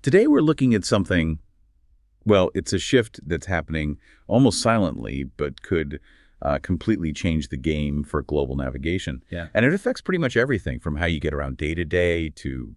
Today we're looking at something, well, it's a shift that's happening almost silently, but could completely change the game for global navigation. Yeah. And it affects pretty much everything from how you get around day to day to,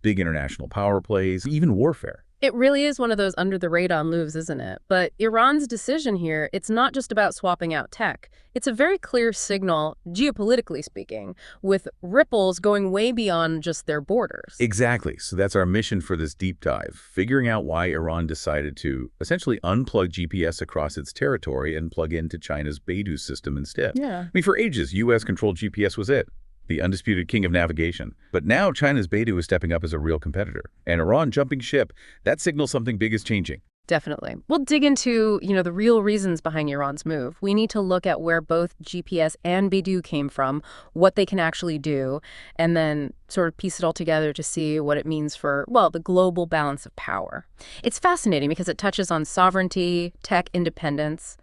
big international power plays, even warfare. It really is one of those under-the-radar moves, isn't it? But Iran's decision here, it's not just about swapping out tech. It's a very clear signal, geopolitically speaking, with ripples going way beyond just their borders. Exactly. So that's our mission for this deep dive, figuring out why Iran decided to essentially unplug GPS across its territory and plug into China's Beidou system instead. Yeah. I mean, for ages, U.S.-controlled GPS was it, the undisputed king of navigation. But now China's Beidou is stepping up as a real competitor. And Iran jumping ship, that signals something big is changing. Definitely. We'll dig into, the real reasons behind Iran's move. We need to look at where both GPS and Beidou came from, what they can actually do, and then sort of piece it all together to see what it means for, well, the global balance of power. It's fascinating because it touches on sovereignty, tech independence,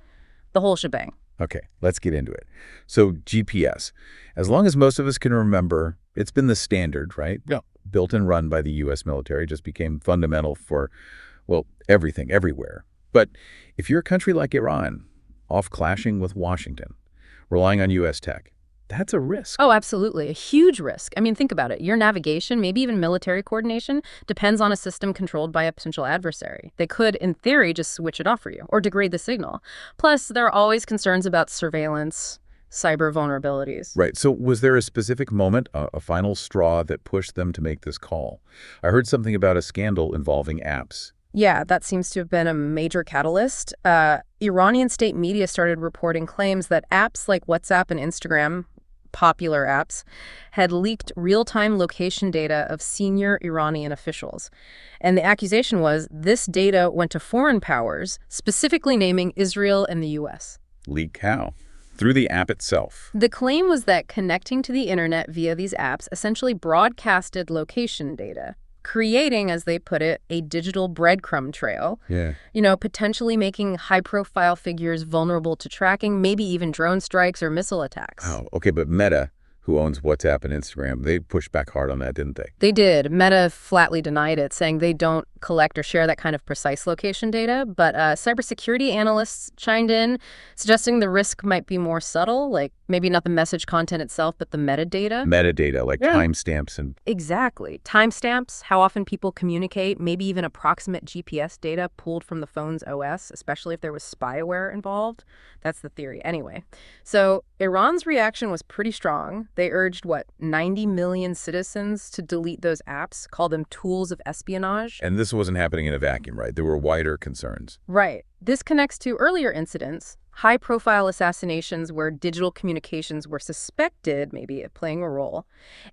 the whole shebang. Okay, let's get into it. So GPS, as long as most of us can remember, it's been the standard, right? Yeah. Built and run by the U.S. military, just became fundamental for, well, everything, everywhere. But if you're a country like Iran, off clashing with Washington, relying on U.S. tech, that's a risk. Oh, absolutely. A huge risk. I mean, think about it. Your navigation, maybe even military coordination, depends on a system controlled by a potential adversary. They could, in theory, just switch it off for you or degrade the signal. Plus, there are always concerns about surveillance, cyber vulnerabilities. Right. So was there a specific moment, a final straw that pushed them to make this call? I heard something about a scandal involving apps. Yeah, that seems to have been a major catalyst. Iranian state media started reporting claims that apps like WhatsApp and Instagram, popular apps, had leaked real-time location data of senior Iranian officials. And the accusation was this data went to foreign powers, specifically naming Israel and the U.S. Leak how? Through the app itself. The claim was that connecting to the internet via these apps essentially broadcasted location data, creating, as they put it, a digital breadcrumb trail. Yeah. Potentially making high-profile figures vulnerable to tracking, maybe even drone strikes or missile attacks. Oh, okay, but Meta, who owns WhatsApp and Instagram, they pushed back hard on that, didn't they? They did. Meta flatly denied it, saying they don't collect or share that kind of precise location data. But cybersecurity analysts chimed in, suggesting the risk might be more subtle, like maybe not the message content itself, but the metadata. Metadata, like timestamps and... Exactly. Timestamps, how often people communicate, maybe even approximate GPS data pulled from the phone's OS, especially if there was spyware involved. That's the theory. Anyway, so Iran's reaction was pretty strong. They urged, 90 million citizens to delete those apps, call them tools of espionage. And this wasn't happening in a vacuum, right? There were wider concerns. Right. This connects to earlier incidents, high-profile assassinations where digital communications were suspected, maybe, of playing a role.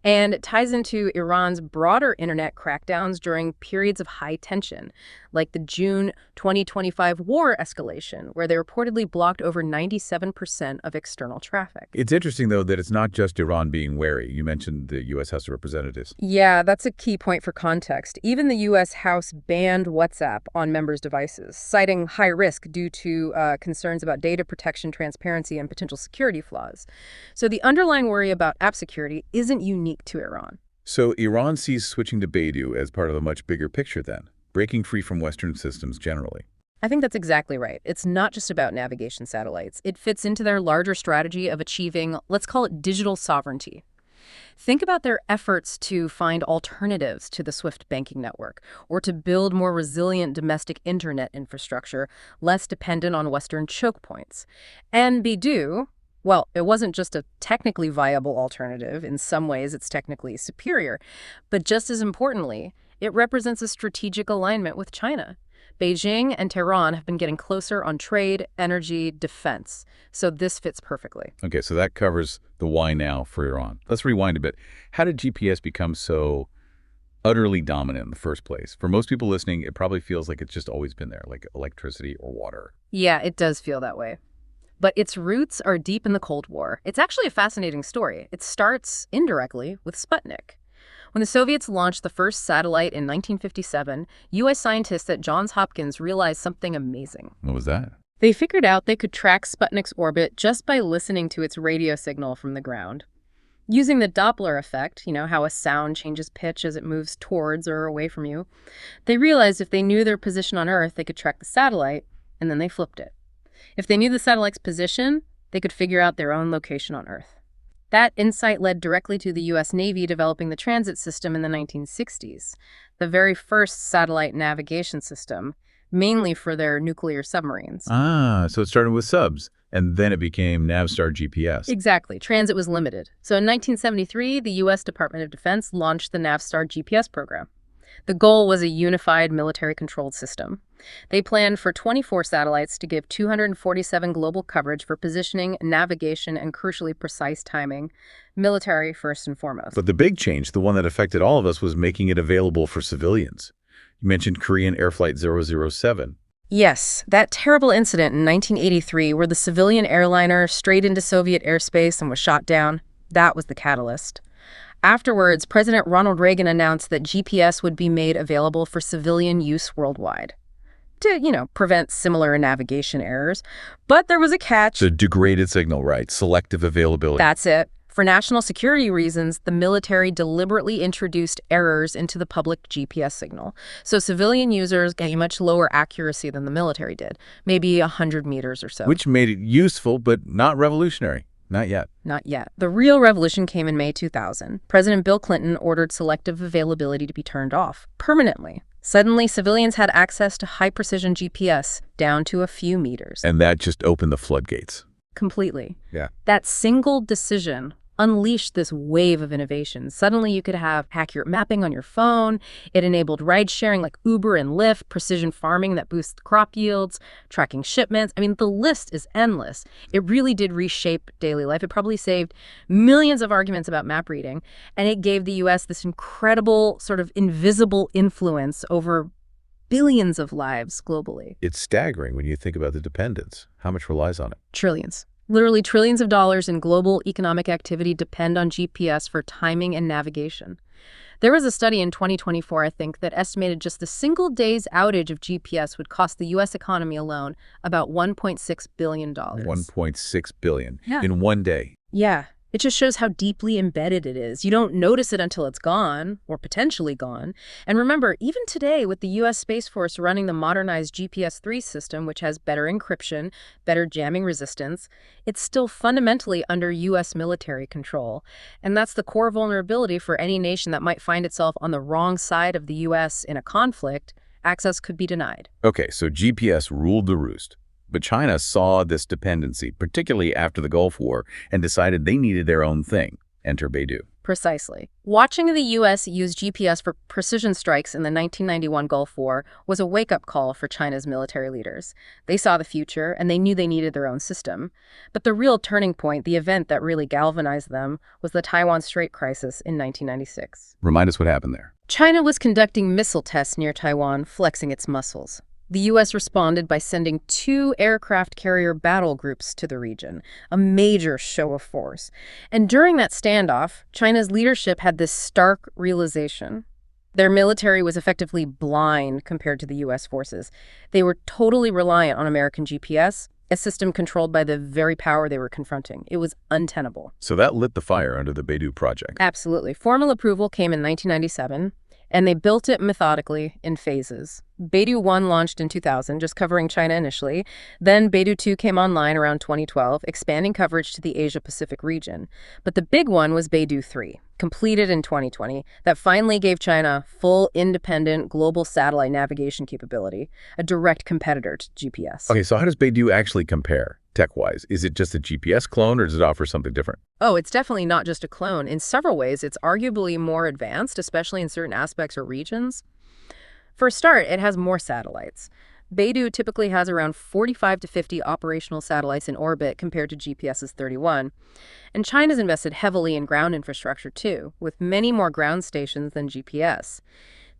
And it ties into Iran's broader internet crackdowns during periods of high tension, like the June 2025 war escalation, where they reportedly blocked over 97% of external traffic. It's interesting, though, that it's not just Iran being wary. You mentioned the U.S. House of Representatives. Yeah, that's a key point for context. Even the U.S. House banned WhatsApp on members' devices, citing high risk due to concerns about data protection, transparency, and potential security flaws. So the underlying worry about app security isn't unique to Iran. So Iran sees switching to Beidou as part of a much bigger picture then, breaking free from Western systems generally. I think that's exactly right. It's not just about navigation satellites. It fits into their larger strategy of achieving, let's call it digital sovereignty. Think about their efforts to find alternatives to the SWIFT banking network or to build more resilient domestic internet infrastructure, less dependent on Western choke points. And Beidou, well, it wasn't just a technically viable alternative. In some ways, it's technically superior. But just as importantly, it represents a strategic alignment with China. Beijing and Tehran have been getting closer on trade, energy, defense. So this fits perfectly. Okay, so that covers the why now for Iran. Let's rewind a bit. How did GPS become so utterly dominant in the first place? For most people listening, it probably feels like it's just always been there, like electricity or water. Yeah, it does feel that way. But its roots are deep in the Cold War. It's actually a fascinating story. It starts indirectly with Sputnik. When the Soviets launched the first satellite in 1957, U.S. scientists at Johns Hopkins realized something amazing. What was that? They figured out they could track Sputnik's orbit just by listening to its radio signal from the ground. Using the Doppler effect, how a sound changes pitch as it moves towards or away from you, they realized if they knew their position on Earth, they could track the satellite, and then they flipped it. If they knew the satellite's position, they could figure out their own location on Earth. That insight led directly to the U.S. Navy developing the transit system in the 1960s, the very first satellite navigation system, mainly for their nuclear submarines. Ah, so it started with subs, and then it became Navstar GPS. Exactly. Transit was limited. So in 1973, the U.S. Department of Defense launched the Navstar GPS program. The goal was a unified military-controlled system. They planned for 24 satellites to give 247 global coverage for positioning, navigation, and crucially precise timing, military first and foremost. But the big change, the one that affected all of us, was making it available for civilians. You mentioned Korean Air Flight 007. Yes, that terrible incident in 1983 where the civilian airliner strayed into Soviet airspace and was shot down, that was the catalyst. Afterwards, President Ronald Reagan announced that GPS would be made available for civilian use worldwide to, prevent similar navigation errors. But there was a catch. The degraded signal, right? Selective availability. That's it. For national security reasons, the military deliberately introduced errors into the public GPS signal. So civilian users get a much lower accuracy than the military did, maybe 100 meters or so. Which made it useful, but not revolutionary. Not yet. Not yet. The real revolution came in May 2000. President Bill Clinton ordered selective availability to be turned off permanently. Suddenly, civilians had access to high-precision GPS down to a few meters. And that just opened the floodgates. Completely. Yeah. That single decision unleashed this wave of innovation. Suddenly, you could have accurate mapping on your phone. It enabled ride-sharing like Uber and Lyft, precision farming that boosts crop yields, tracking shipments. I mean, the list is endless. It really did reshape daily life. It probably saved millions of arguments about map reading, and it gave the U.S. this incredible sort of invisible influence over billions of lives globally. It's staggering when you think about the dependence. How much relies on it? Trillions. Literally trillions of dollars in global economic activity depend on GPS for timing and navigation. There was a study in 2024, I think, that estimated just the single day's outage of GPS would cost the U.S. economy alone about $1.6 billion. $1.6 billion Yeah. in one day. Yeah. It just shows how deeply embedded it is. You don't notice it until it's gone, or potentially gone. And remember, even today, with the U.S. Space Force running the modernized GPS-3 system, which has better encryption, better jamming resistance, it's still fundamentally under U.S. military control. And that's the core vulnerability for any nation that might find itself on the wrong side of the U.S. in a conflict. Access could be denied. Okay, so GPS ruled the roost. But China saw this dependency, particularly after the Gulf War, and decided they needed their own thing. Enter Beidou. Precisely. Watching the U.S. use GPS for precision strikes in the 1991 Gulf War was a wake-up call for China's military leaders. They saw the future, and they knew they needed their own system. But the real turning point, the event that really galvanized them, was the Taiwan Strait crisis in 1996. Remind us what happened there. China was conducting missile tests near Taiwan, flexing its muscles. The U.S. responded by sending 2 aircraft carrier battle groups to the region, a major show of force. And during that standoff, China's leadership had this stark realization. Their military was effectively blind compared to the U.S. forces. They were totally reliant on American GPS, a system controlled by the very power they were confronting. It was untenable. So that lit the fire under the Beidou project. Absolutely. Formal approval came in 1997. And they built it methodically in phases. Beidou 1 launched in 2000, just covering China initially. Then Beidou 2 came online around 2012, expanding coverage to the Asia-Pacific region. But the big one was Beidou 3, completed in 2020, that finally gave China full, independent, global satellite navigation capability, a direct competitor to GPS. Okay, so how does Beidou actually compare, tech-wise? Is it just a GPS clone, or does it offer something different? Oh, it's definitely not just a clone. In several ways, it's arguably more advanced, especially in certain aspects or regions. For a start, it has more satellites. Beidou typically has around 45 to 50 operational satellites in orbit compared to GPS's 31. And China's invested heavily in ground infrastructure too, with many more ground stations than GPS.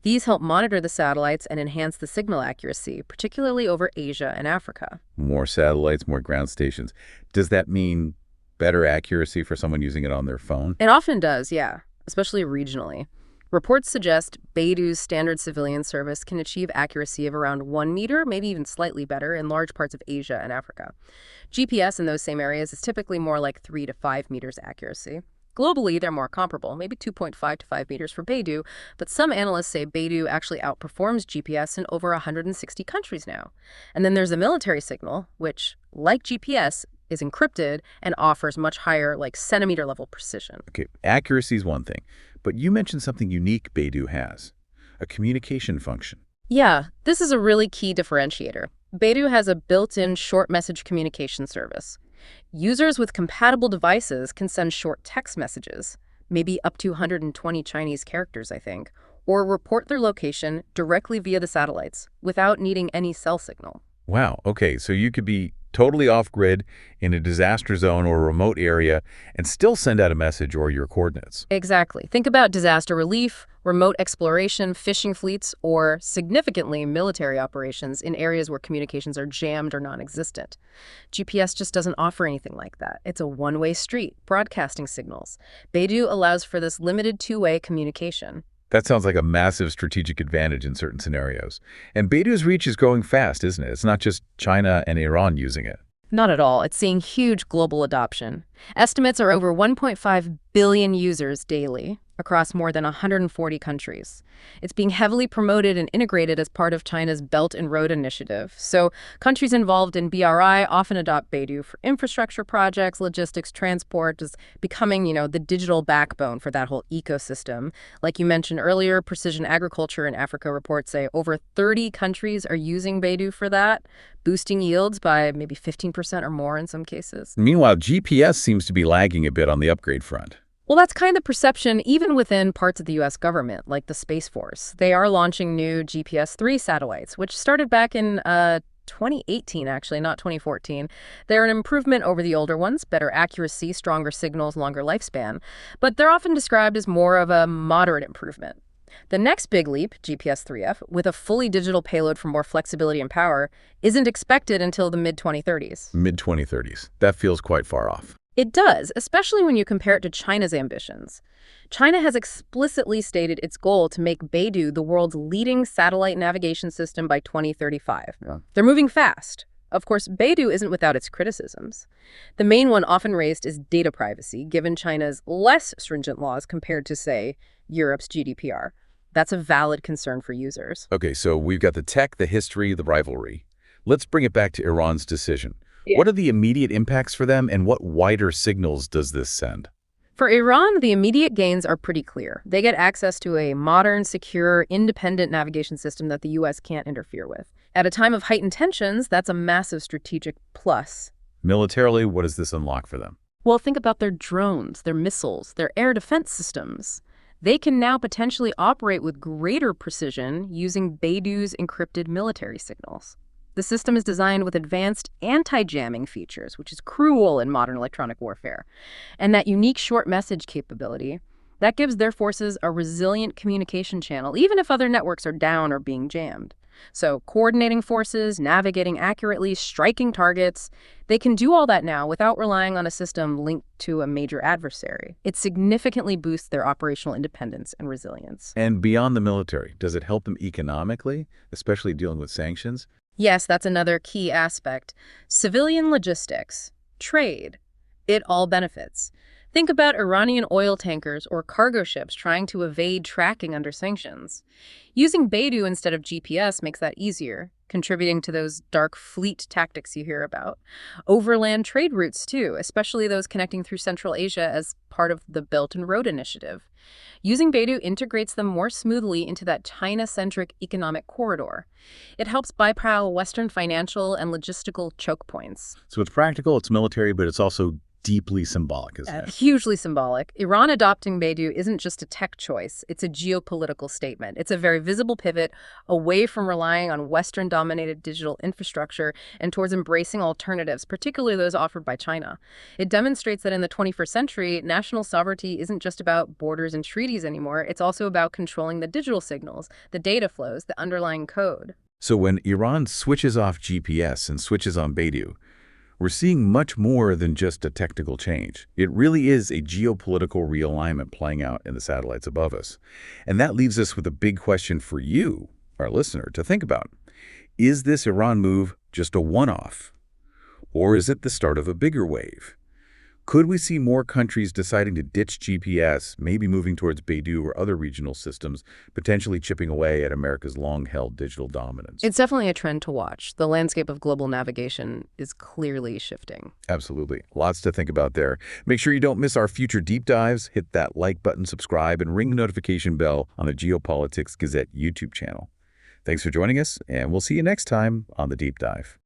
These help monitor the satellites and enhance the signal accuracy, particularly over Asia and Africa. More satellites, more ground stations. Does that mean better accuracy for someone using it on their phone? It often does, yeah, especially regionally. Reports suggest Beidou's standard civilian service can achieve accuracy of around 1 meter, maybe even slightly better, in large parts of Asia and Africa. GPS in those same areas is typically more like 3 to 5 meters accuracy. Globally, they're more comparable, maybe 2.5 to 5 meters for Beidou, but some analysts say Beidou actually outperforms GPS in over 160 countries now. And then there's a military signal, which, like GPS, is encrypted and offers much higher, like centimeter-level precision. Okay, accuracy is one thing, but you mentioned something unique Beidou has, a communication function. Yeah, this is a really key differentiator. Beidou has a built-in short message communication service. Users with compatible devices can send short text messages, maybe up to 120 Chinese characters, I think, or report their location directly via the satellites without needing any cell signal. Wow, okay, so you could be totally off-grid in a disaster zone or a remote area and still send out a message or your coordinates. Exactly. Think about disaster relief, remote exploration, fishing fleets, or significantly military operations in areas where communications are jammed or non-existent. GPS just doesn't offer anything like that. It's a one-way street, broadcasting signals. Beidou allows for this limited two-way communication. That sounds like a massive strategic advantage in certain scenarios. And Beidou's reach is growing fast, isn't it? It's not just China and Iran using it. Not at all. It's seeing huge global adoption. Estimates are over 1.5 billion users daily across more than 140 countries. It's being heavily promoted and integrated as part of China's Belt and Road Initiative. So countries involved in BRI often adopt Beidou for infrastructure projects, logistics, transport, is becoming, the digital backbone for that whole ecosystem. Like you mentioned earlier, Precision Agriculture in Africa reports say over 30 countries are using Beidou for that, boosting yields by maybe 15% or more in some cases. Meanwhile, GPS seems to be lagging a bit on the upgrade front. Well, that's kind of the perception even within parts of the U.S. government, like the Space Force. They are launching new GPS-3 satellites, which started back in 2018, actually, not 2014. They're an improvement over the older ones, better accuracy, stronger signals, longer lifespan. But they're often described as more of a moderate improvement. The next big leap, GPS-3F, with a fully digital payload for more flexibility and power, isn't expected until the mid-2030s. Mid-2030s. That feels quite far off. It does, especially when you compare it to China's ambitions. China has explicitly stated its goal to make Beidou the world's leading satellite navigation system by 2035. Yeah. They're moving fast. Of course, Beidou isn't without its criticisms. The main one often raised is data privacy, given China's less stringent laws compared to, say, Europe's GDPR. That's a valid concern for users. Okay, so we've got the tech, the history, the rivalry. Let's bring it back to Iran's decision. Yeah. What are the immediate impacts for them, and what wider signals does this send? For Iran, the immediate gains are pretty clear. They get access to a modern, secure, independent navigation system that the U.S. can't interfere with. At a time of heightened tensions, that's a massive strategic plus. Militarily, what does this unlock for them? Well, think about their drones, their missiles, their air defense systems. They can now potentially operate with greater precision using Beidou's encrypted military signals. The system is designed with advanced anti-jamming features, which is crucial in modern electronic warfare. And that unique short message capability, that gives their forces a resilient communication channel, even if other networks are down or being jammed. So coordinating forces, navigating accurately, striking targets, they can do all that now without relying on a system linked to a major adversary. It significantly boosts their operational independence and resilience. And beyond the military, does it help them economically, especially dealing with sanctions? Yes, that's another key aspect. Civilian logistics, trade, it all benefits. Think about Iranian oil tankers or cargo ships trying to evade tracking under sanctions. Using Beidou instead of GPS makes that easier, contributing to those dark fleet tactics you hear about. Overland trade routes, too, especially those connecting through Central Asia as part of the Belt and Road Initiative. Using Beidou integrates them more smoothly into that China-centric economic corridor. It helps bypass Western financial and logistical choke points. So it's practical, it's military, but it's also deeply symbolic, isn't it? Hugely symbolic. Iran adopting Beidou isn't just a tech choice, it's a geopolitical statement. It's a very visible pivot away from relying on Western-dominated digital infrastructure and towards embracing alternatives, particularly those offered by China. It demonstrates that in the 21st century, national sovereignty isn't just about borders and treaties anymore, it's also about controlling the digital signals, the data flows, the underlying code. So when Iran switches off GPS and switches on Beidou, we're seeing much more than just a technical change. It really is a geopolitical realignment playing out in the satellites above us. And that leaves us with a big question for you, our listener, to think about. Is this Iran move just a one-off? Or is it the start of a bigger wave? Could we see more countries deciding to ditch GPS, maybe moving towards Beidou or other regional systems, potentially chipping away at America's long-held digital dominance? It's definitely a trend to watch. The landscape of global navigation is clearly shifting. Absolutely. Lots to think about there. Make sure you don't miss our future deep dives. Hit that like button, subscribe, and ring the notification bell on the Geopolitics Gazette YouTube channel. Thanks for joining us, and we'll see you next time on The Deep Dive.